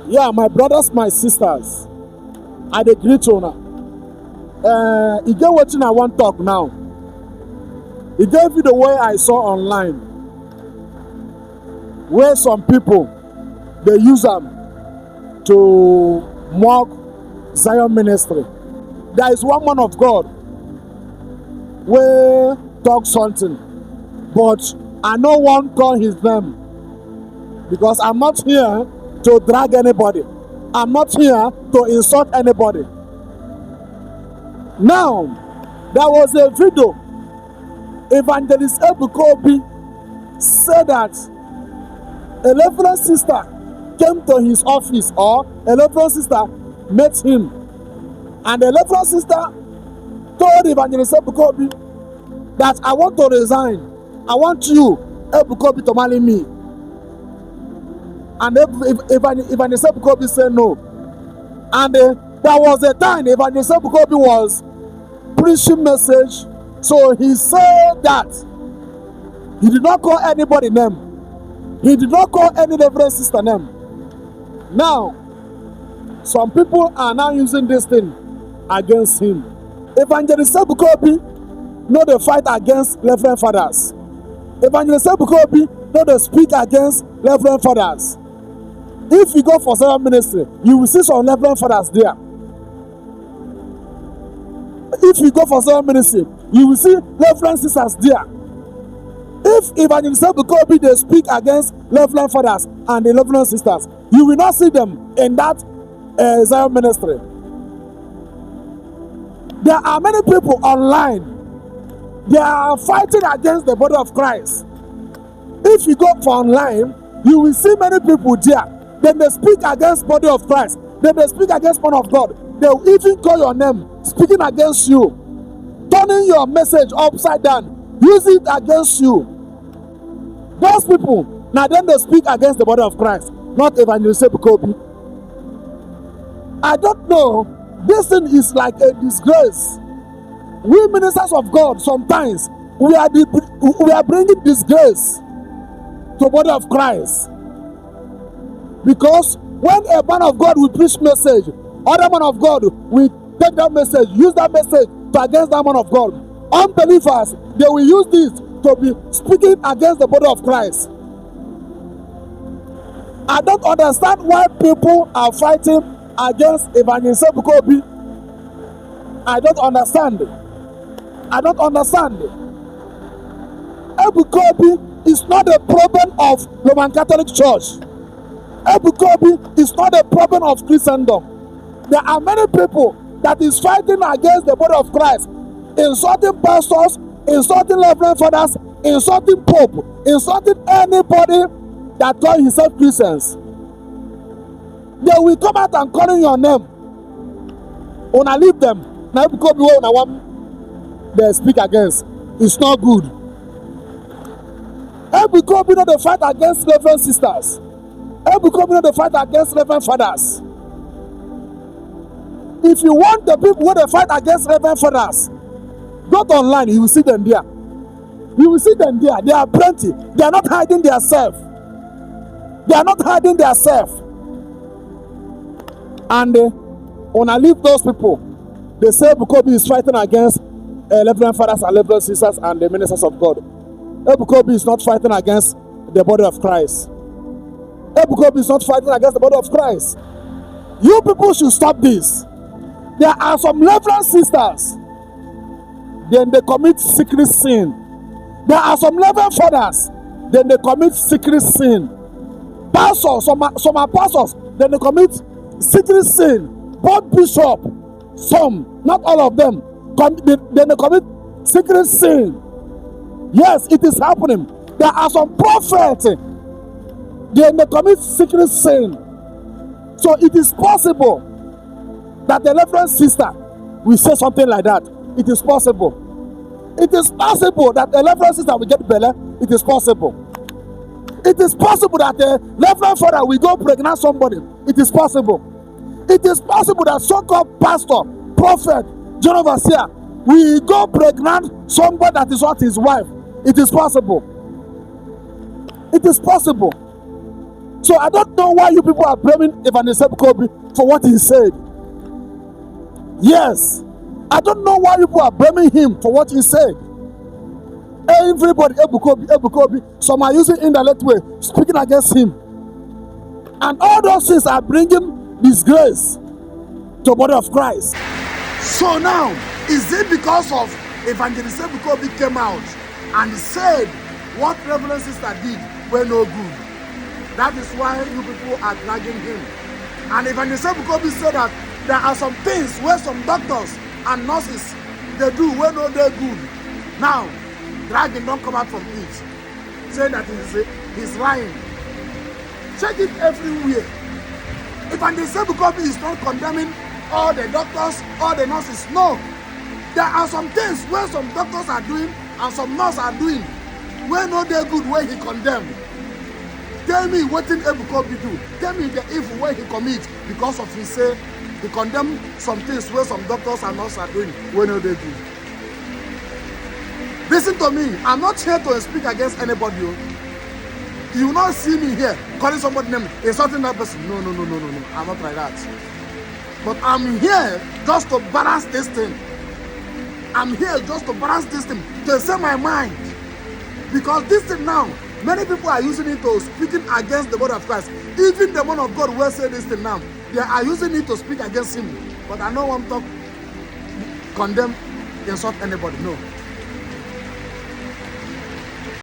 Yeah, my brothers, my sisters, I dey greet una. You get wetin I wan talk now. E get video wey I saw online where some people dey use am to mock Zion ministry. There is one man of God wey talk something, but I no wan call his name because I'm not here to drag anybody. I'm not here to insult anybody. Now, there was a video. Evangelist Ebuka Obi said that a reverend sister came to his office, or a reverend sister met him, and the reverend sister told Evangelist Ebuka Obi that I want to resign. I want you, Ebuka Obi, to marry me. And Evangelist Ebuka Obi said no. And there was a time Evangelist Ebuka Obi was preaching message, so he said that he did not call anybody name. He did not call any reverend sister name. Now, some people are now using this thing against him. Evangelist Ebuka Obi no dey fight against reverend fathers. Evangelist Ebuka Obi no dey speak against reverend fathers. If you go for Zion ministry, you will see some reverend fathers there. If you go for Zion ministry, you will see reverend sisters there. If Evangelist Ebuka Obi dey speak against reverend fathers and the reverend sisters, you will not see them in that Zion ministry. There are many people online. They are fighting against the body of Christ. If you go for online, you will see many people there. Then they speak against body of Christ. Then they speak against man of God. They will even call your name, speaking against you, turning your message upside down, use it against you. Those people, now then they speak against the body of Christ, not Evangelist Ebuka Obi. I don't know. This thing is like a disgrace. We ministers of God, sometimes we are bringing disgrace to the body of Christ. Because when a man of God will preach message, other man of God will take that message, use that message to against that man of God. Unbelievers, they will use this to be speaking against the body of Christ. I don't understand why people are fighting against Evangelist Ebuka Obi. I don't understand. I don't understand. Ebuka Obi is not a problem of Roman Catholic Church. Ebuka Obi is not a problem of Christendom. There are many people that is fighting against the body of Christ, insulting pastors, insulting reverend fathers, insulting Pope, insulting anybody that call himself Christians. They will come out and calling your name. Una leave them. Now Ebuka Obi wey una wan they speak against. It's not good. Ebuka Obi no dey fight against reverend sisters. Ebuka Obi no dey fight against reverend fathers. If you want the people who they fight against reverend fathers, go to online, you will see them there. You will see them there. There are plenty. They are not hiding themselves. They are not hiding themselves. And when I leave those people, they say Ebuka Obi is fighting against reverend fathers and reverend sisters and the ministers of God. Ebuka Obi is not fighting against the body of Christ. Ebuka Obi is not fighting against the body of Christ. You people should stop this. There are some reverend sisters, then they commit secret sin. There are some reverend fathers, then they commit secret sin. Pastors, some are pastors, then they commit secret sin. Both bishop, some, not all of them, then they commit secret sin. Yes, it is happening. There are some prophets, then they commit secret sin. So it is possible that the reverend sister will say something like that. It is possible. It is possible that the reverend sister will get belly. It is possible. It is possible that the reverend father will go pregnant somebody. It is possible. It is possible that so-called pastor, prophet, general overseer will go pregnant somebody that is not his wife. It is possible. It is possible. So I don't know why you people are blaming Evangelist Ebuka Obi for what he said. Yes, I don't know why people are blaming him for what he said. Everybody, Ebuka Obi, some are using indirect way, speaking against him. And all those things are bringing disgrace to the body of Christ. So now, is it because of Evangelist Ebuka Obi came out and said what Reverend Sister did were no good? That is why you people are dragging him. And Evangelist Ebuka Obi said that there are some things where some doctors and nurses they do where no they're good. Now, dragging don't come out from it. Say that he's lying. Check it everywhere. Evangelist Ebuka Obi is not condemning all the doctors, all the nurses. No. There are some things where some doctors are doing and some nurses are doing where no they're good, where he condemned. Tell me what did Ebuka Obi do? Tell me the evil where he commit because of his say he condemned some things where some doctors and nurses are doing where no they do. Listen to me. I'm not here to speak against anybody. You will not see me here calling somebody name, insulting that person. No. I'm not like that. But I'm here just to balance this thing. I'm here just to balance this thing, to say my mind. Because this thing now, many people are using it to speaking against the word of Christ. Even the man of God will say this thing now. They are using it to speak against him. But I don't want to condemn, insult anybody. No.